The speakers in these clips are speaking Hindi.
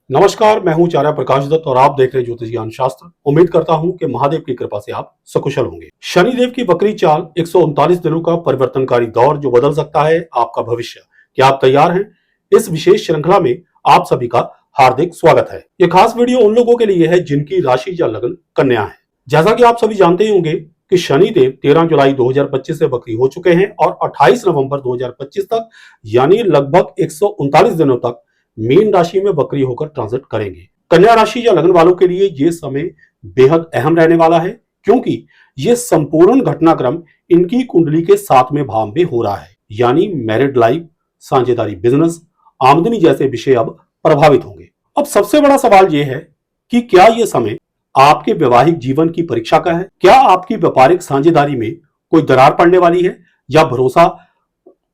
नमस्कार, मैं हूं चार्य प्रकाश दत्त और आप देख रहे हैं ज्योतिष ज्ञान शास्त्र। उम्मीद करता हूं कि महादेव की कृपा से आप सकुशल होंगे। शनिदेव की वक्री चाल 139 दिनों का परिवर्तनकारी दौर जो बदल सकता है आपका भविष्य। क्या आप तैयार हैं? इस विशेष श्रृंखला में आप सभी का हार्दिक स्वागत है। यह खास वीडियो उन लोगों के लिए है जिनकी राशि या लग्न कन्या है। जैसा कि आप सभी जानते ही होंगे कि शनिदेव 13 जुलाई 2025 से वक्री हो चुके हैं और 28 नवंबर 2025 तक यानी लगभग 139 दिनों तक मीन राशि में वक्री होकर ट्रांजिट करेंगे। कन्या राशि या लग्न वालों के लिए यह समय बेहद अहम रहने वाला है, क्योंकि यह संपूर्ण घटनाक्रम इनकी कुंडली के 7वें भाव में हो रहा है। यानी मैरिड लाइफ, साझेदारी बिजनेस, आमदनी जैसे विषय अब प्रभावित होंगे। अब सबसे बड़ा सवाल यह है कि क्या यह समय आपके वैवाहिक जीवन की परीक्षा का है? क्या आपकी व्यापारिक साझेदारी में कोई दरार पड़ने वाली है, या भरोसा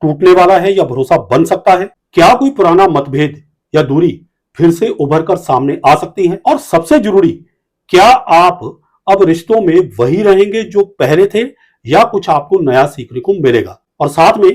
टूटने वाला है, या भरोसा बन सकता है? क्या कोई पुराना मतभेद या दूरी फिर से उभर कर सामने आ सकती है? और सबसे जरूरी, क्या आप अब रिश्तों में वही रहेंगे जो पहले थे, या कुछ आपको नया सीखने को मिलेगा? और साथ में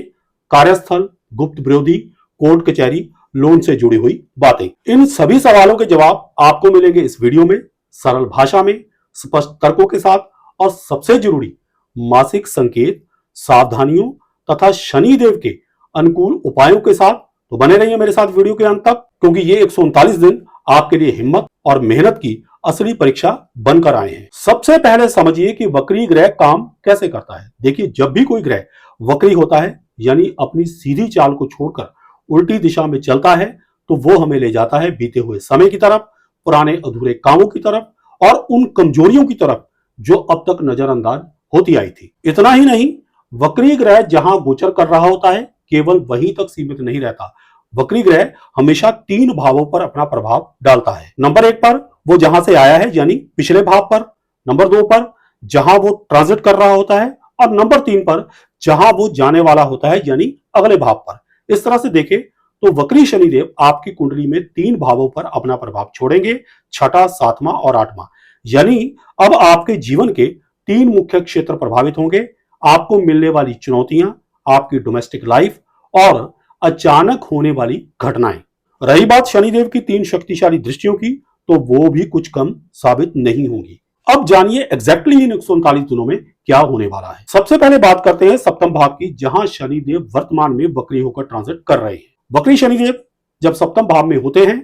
कार्यस्थल, गुप्त विरोधी, कोर्ट कचहरी, लोन से जुड़ी हुई बातें, इन सभी सवालों के जवाब आपको मिलेंगे इस वीडियो में, सरल भाषा में, स्पष्ट तर्कों के साथ, और सबसे जरूरी मासिक संकेत, सावधानियों तथा शनिदेव के अनुकूल उपायों के साथ। तो बने रहिए मेरे साथ वीडियो के अंत तक, क्योंकि ये 139 दिन आपके लिए हिम्मत और मेहनत की असली परीक्षा बनकर आए हैं। सबसे पहले समझिए कि वक्री ग्रह काम कैसे करता है। देखिए, जब भी कोई ग्रह वक्री होता है यानी अपनी सीधी चाल को छोड़कर उल्टी दिशा में चलता है, तो वो हमें ले जाता है बीते हुए समय की तरफ, पुराने अधूरे कामों की तरफ, और उन कमजोरियों की तरफ जो अब तक नजरअंदाज होती आई थी। इतना ही नहीं, वक्री ग्रह जहां गोचर कर रहा होता है केवल वहीं तक सीमित नहीं रहता। वक्री ग्रह हमेशा 3 भावों पर अपना प्रभाव डालता है। नंबर 1 पर वो जहां से आया है यानी पिछले भाव पर, नंबर 2 पर जहां वो ट्रांजिट कर रहा होता है, और नंबर 3 पर जहां वो जाने वाला होता है यानी अगले भाव पर। इस तरह से देखें तो वक्री शनिदेव आपकी कुंडली में 3 भावों पर अपना प्रभाव छोड़ेंगे, छठा, 7वां और 8वां। यानी अब आपके जीवन के 3 मुख्य क्षेत्र प्रभावित होंगे। आपको मिलने वाली चुनौतियां, आपकी डोमेस्टिक लाइफ और अचानक होने वाली घटनाएं। रही बात शनिदेव की 3 शक्तिशाली दृष्टियों की, तो वो भी कुछ कम साबित नहीं होंगी। अब जानिए एग्जैक्टली इन 139 दिनों में क्या होने वाला है। सबसे पहले बात करते हैं सप्तम भाव की, जहां शनिदेव वर्तमान में वक्री होकर ट्रांजिट कर रहे हैं। वक्री शनिदेव जब सप्तम भाव में होते हैं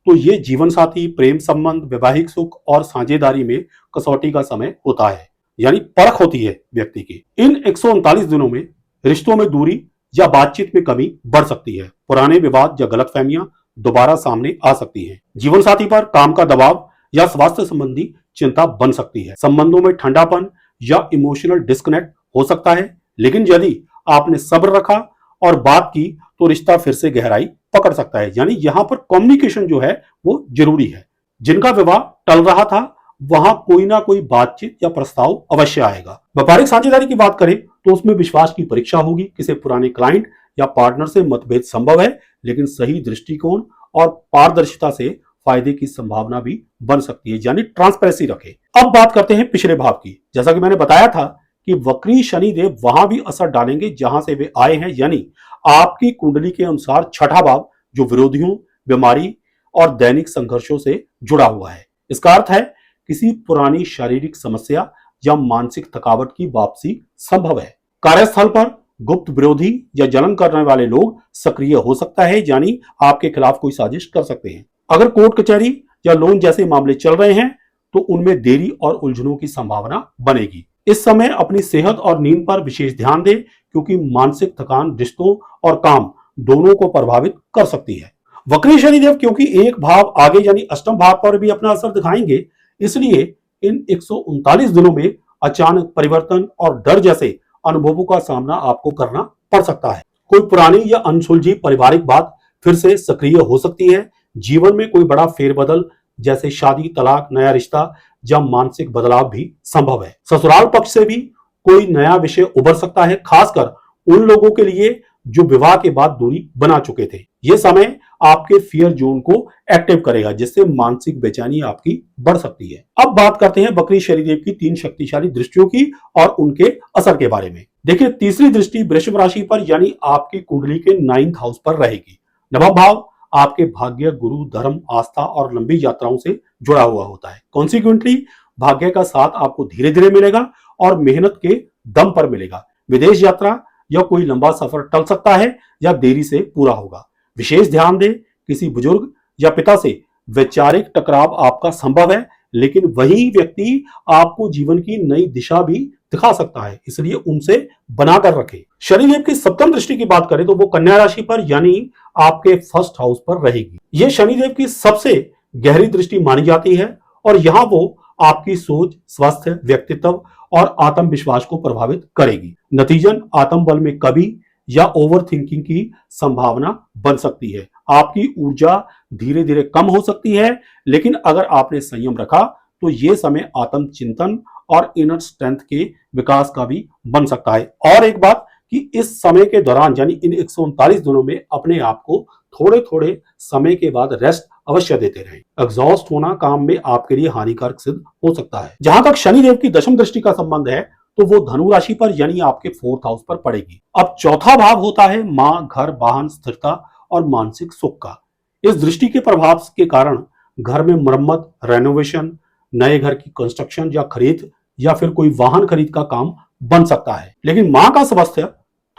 तो ये जीवन साथी, प्रेम संबंध, वैवाहिक सुख और साझेदारी में कसौटी का समय होता है, यानी परख होती है व्यक्ति की। इन 139 दिनों में रिश्तों में दूरी या बातचीत में कमी बढ़ सकती है। पुराने विवाद या गलतफहमियां दोबारा सामने आ सकती हैं। जीवन साथी पर काम का दबाव या स्वास्थ्य संबंधी चिंता बन सकती है। संबंधों में ठंडापन या इमोशनल डिस्कनेक्ट हो सकता है, लेकिन यदि आपने सब्र रखा और बात की तो रिश्ता फिर से गहराई पकड़ सकता है। यानी यहां पर कम्युनिकेशन जो है वो जरूरी है। जिनका विवाह टल रहा था वहां कोई ना कोई बातचीत या प्रस्ताव अवश्य आएगा। व्यापारिक साझेदारी की बात करें तो उसमें विश्वास की परीक्षा होगी। किसी पुराने क्लाइंट या पार्टनर से मतभेद संभव है, लेकिन सही दृष्टिकोण और पारदर्शिता से फायदे की संभावना भी बन सकती है, यानी ट्रांसपेरेंसी रखें। अब बात करते हैं पिछले भाव की। जैसा कि मैंने बताया था कि वक्री शनिदेव वहां भी असर डालेंगे जहां से वे आए हैं, यानी आपकी कुंडली के अनुसार छठा भाव, जो विरोधियों, बीमारी और दैनिक संघर्षों से जुड़ा हुआ है। इसका अर्थ है किसी पुरानी शारीरिक समस्या या मानसिक थकावट की वापसी संभव है। कार्यस्थल पर गुप्त विरोधी या जलन करने वाले लोग सक्रिय हो सकता है, यानी आपके खिलाफ कोई साजिश कर सकते हैं। अगर कोर्ट कचहरी या लोन जैसे मामले चल रहे हैं तो उनमें देरी और उलझनों की संभावना बनेगी। इस समय अपनी सेहत और नींद पर विशेष ध्यान दें, क्योंकि मानसिक थकान रिश्तों और काम दोनों को प्रभावित कर सकती है। वक्री शनिदेव क्योंकि एक भाव आगे यानी अष्टम भाव पर भी अपना असर दिखाएंगे, इसलिए इन 139 दिनों में अचानक परिवर्तन और डर जैसे अनुभवों का सामना आपको करना पड़ सकता है। कोई पुरानी या अनसुलझी पारिवारिक बात फिर से सक्रिय हो सकती है। जीवन में कोई बड़ा फेरबदल जैसे शादी, तलाक, नया रिश्ता या मानसिक बदलाव भी संभव है। ससुराल पक्ष से भी कोई नया विषय उभर सकता है, खासकर उन लोगों के लिए जो विवाह के बाद दूरी बना चुके थे। यह समय आपके फियर जोन को एक्टिव करेगा, जिससे मानसिक बेचैनी आपकी बढ़ सकती है। अब बात करते हैं वक्री शनिदेव की 3 शक्तिशाली दृष्टियों की और उनके असर के बारे में। देखिए, तीसरी दृष्टि वृषभ राशि पर यानी आपकी कुंडली के 9th हाउस पर रहेगी। नवम भाव आपके भाग्य गुरु, धर्म, आस्था और लंबी यात्राओं से जुड़ा हुआ होता है। कॉन्सिक्वेंटली भाग्य का साथ आपको धीरे धीरे मिलेगा और मेहनत के दम पर मिलेगा। विदेश यात्रा या कोई लंबा सफर टल सकता है या देरी से पूरा होगा। विशेष ध्यान दें, किसी बुजुर्ग या पिता से वैचारिक टकराव आपका संभव है, लेकिन वही व्यक्ति आपको जीवन की नई दिशा भी दिखा सकता है, इसलिए उनसे बनाकर रखें। शनिदेव की सप्तम दृष्टि की बात करें तो वो कन्या राशि पर यानी आपके फर्स्ट हाउस पर रहेगी। यह शनिदेव की सबसे गहरी दृष्टि मानी जाती है और यहां वो आपकी सोच, स्वास्थ्य, व्यक्तित्व और आत्मविश्वास को प्रभावित करेगी। नतीजन आत्मबल में कमी या ओवर थिंकिंग की संभावना बन सकती है। आपकी ऊर्जा धीरे धीरे कम हो सकती है, लेकिन अगर आपने संयम रखा तो यह समय आत्मचिंतन और इनर स्ट्रेंथ के विकास का भी बन सकता है। और एक बात कि इस समय के दौरान यानी इन 139 दिनों में अपने आप को थोड़े थोड़े समय के बाद रेस्ट अवश्य देते रहें। एग्जॉस्ट होना काम में आपके लिए हानिकारक सिद्ध हो सकता है। जहां तक शनिदेव की दशम दृष्टि का संबंध है तो वो धनु राशि पर यानी आपके फोर्थ हाउस पर पड़ेगी। अब चौथा भाव होता है मां, घर, वाहन, स्थिरता और मानसिक सुख का। इस दृष्टि के प्रभाव के कारण घर में मरम्मत, रेनोवेशन, नए घर की कंस्ट्रक्शन या खरीद या फिर कोई वाहन खरीद का काम बन सकता है। लेकिन मां का स्वास्थ्य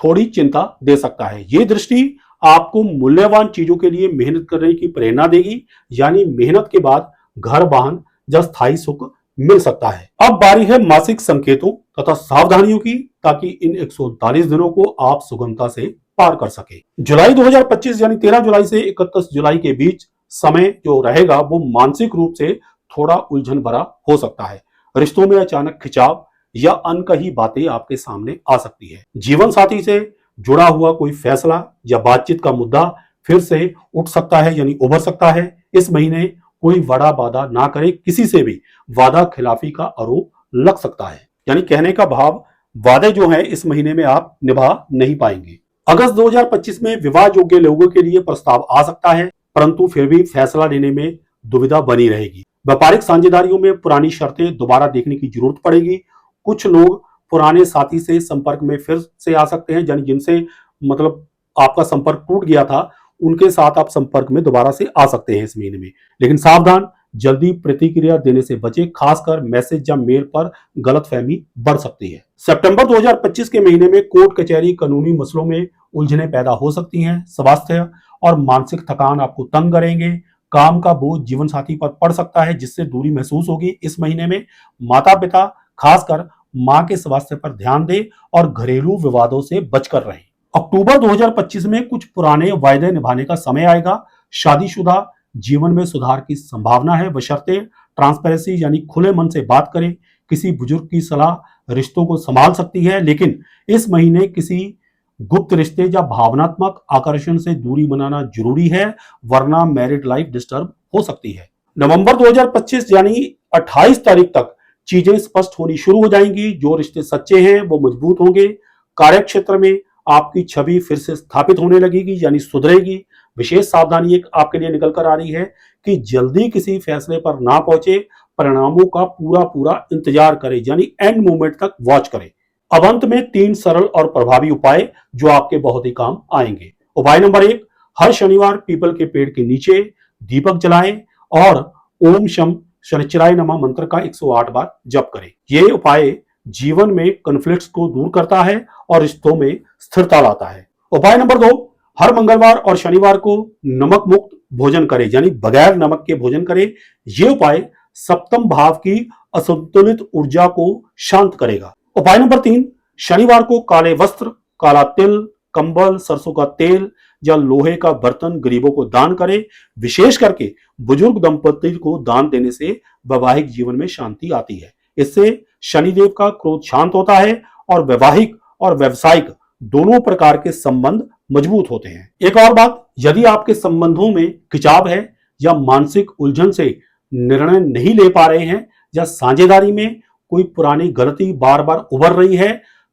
थोड़ी चिंता दे सकता है। ये दृष्टि आपको मूल्यवान चीजों के लिए मेहनत करने की प्रेरणा देगी, यानी मेहनत के बाद घर, वाहन या स्थायी सुख मिल सकता है। अब बारी है मासिक संकेतों तथा सावधानियों की, ताकि इन 139 दिनों को आप सुगमता से पार कर सके। जुलाई 2025 यानी 13 जुलाई से 31 जुलाई के बीच समय जो रहेगा वो मानसिक रूप से थोड़ा उलझन भरा हो सकता है। रिश्तों में अचानक खिंचाव या अनकही बातें आपके सामने आ सकती है। जीवन साथी से जुड़ा हुआ कोई फैसला या बातचीत का मुद्दा फिर से उठ सकता है यानी उभर सकता है। इस महीने कोई बड़ा वादा ना करे, किसी से भी वादा खिलाफी का आरोप लग सकता है। यानी कहने का भाव, वादे जो हैं इस महीने में आप निभा नहीं पाएंगे। अगस्त 2025 में विवाह योग्य लोगों के लिए प्रस्ताव आ सकता है, परंतु फिर भी फैसला लेने में दुविधा बनी रहेगी। व्यापारिक साझेदारियों में पुरानी शर्तें दोबारा देखने की जरूरत पड़ेगी। कुछ लोग पुराने साथी से संपर्क में फिर से आ सकते हैं, यानी जिनसे मतलब आपका संपर्क टूट गया था उनके साथ आप संपर्क में दोबारा से आ सकते हैं इस महीने में। लेकिन सावधान, जल्दी प्रतिक्रिया देने से बचें, खासकर मैसेज या मेल पर गलतफहमी बढ़ सकती है। सितंबर 2025 के महीने में कोर्ट कचहरी, कानूनी मसलों में उलझनें पैदा हो सकती हैं। स्वास्थ्य और मानसिक थकान आपको तंग करेंगे। काम का बोझ जीवन साथी पर पड़ सकता है, जिससे दूरी महसूस होगी। इस महीने में माता पिता, खासकर मां के स्वास्थ्य पर ध्यान दें और घरेलू विवादों से बचकर रहें। अक्टूबर 2025 में कुछ पुराने वायदे निभाने का समय आएगा। शादीशुदा जीवन में सुधार की संभावना है, बशर्ते ट्रांसपेरेंसी यानी खुले मन से बात करें। किसी बुजुर्ग की सलाह रिश्तों को संभाल सकती है, लेकिन इस महीने किसी गुप्त रिश्ते या भावनात्मक आकर्षण से दूरी बनाना जरूरी है, वरना मैरिड लाइफ डिस्टर्ब हो सकती है। नवंबर 2025 यानी 28 तारीख तक चीजें स्पष्ट होनी शुरू हो जाएंगी। जो रिश्ते सच्चे हैं वो मजबूत होंगे। कार्य क्षेत्र में आपकी छवि फिर से स्थापित होने लगेगी यानी सुधरेगी। विशेष सावधानी एक आपके लिए निकल कर आ रही है कि जल्दी किसी फैसले पर ना पहुंचे, परिणामों का पूरा इंतजार करें यानी एंड मोमेंट तक वॉच करें। अब अंत में 3 सरल और प्रभावी उपाय जो आपके बहुत ही काम आएंगे। उपाय नंबर 1, हर शनिवार पीपल के पेड़ के नीचे दीपक जलाएं और ओम शम शनिश्चराय नमः मंत्र का 108 बार जप करें। ये उपाय जीवन में कॉन्फ्लिक्ट्स को दूर करता है और रिश्तों में स्थिरता लाता है। उपाय नंबर 2, हर मंगलवार और शनिवार को नमक मुक्त भोजन करें यानी बगैर नमक के भोजन करें। यह उपाय सप्तम भाव की असंतुलित ऊर्जा को शांत करेगा। उपाय नंबर 3, शनिवार को काले वस्त्र, काला तिल, कंबल, सरसों का तेल या लोहे का बर्तन गरीबों को दान करें। विशेष करके बुजुर्ग दंपति को दान देने से वैवाहिक जीवन में शांति आती है। इससे शनिदेव का क्रोध शांत होता है और वैवाहिक और व्यवसायिक दोनों प्रकार के संबंध मजबूत होते हैं। एक और बात, यदि आपके संबंधों में खिंचाव है या मानसिक उलझन से निर्णय नहीं ले पा रहे हैं या साझेदारी में कोई पुरानी गलती बार बार उभर रही है,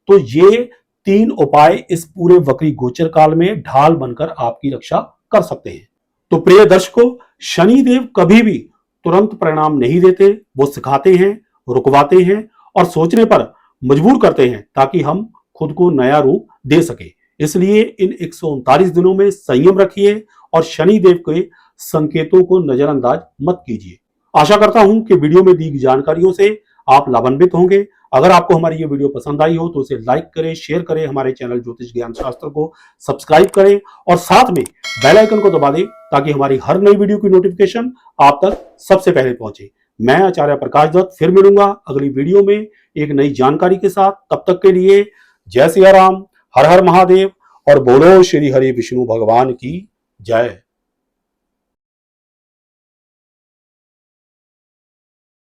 तो ये 3 उपाय इस पूरे वक्री गोचर काल में ढाल बनकर आपकी रक्षा कर सकते हैं। तो प्रिय दर्शकों, शनिदेव कभी भी तुरंत परिणाम नहीं देते, वो सिखाते हैं, रुकवाते हैं और सोचने पर मजबूर करते हैं ताकि हम खुद को नया रूप दे सके। इसलिए इन 139 दिनों में संयम रखिए और शनि देव के संकेतों को नजरअंदाज मत कीजिए। आशा करता हूं कि वीडियो में दी गई जानकारियों से आप लाभान्वित होंगे। अगर आपको हमारी ये वीडियो पसंद आई हो तो इसे लाइक करें, शेयर करें, हमारे चैनल ज्योतिष ज्ञान शास्त्र को सब्सक्राइब करें और साथ में बेल आइकन को दबा दें ताकि हमारी हर नई वीडियो की नोटिफिकेशन आप तक सबसे पहले पहुंचे। मैं आचार्य प्रकाश दत्त फिर मिलूंगा अगली वीडियो में एक नई जानकारी के साथ। तब तक के लिए जय सिया राम, हर हर महादेव और बोलो श्री हरि विष्णु भगवान की जय।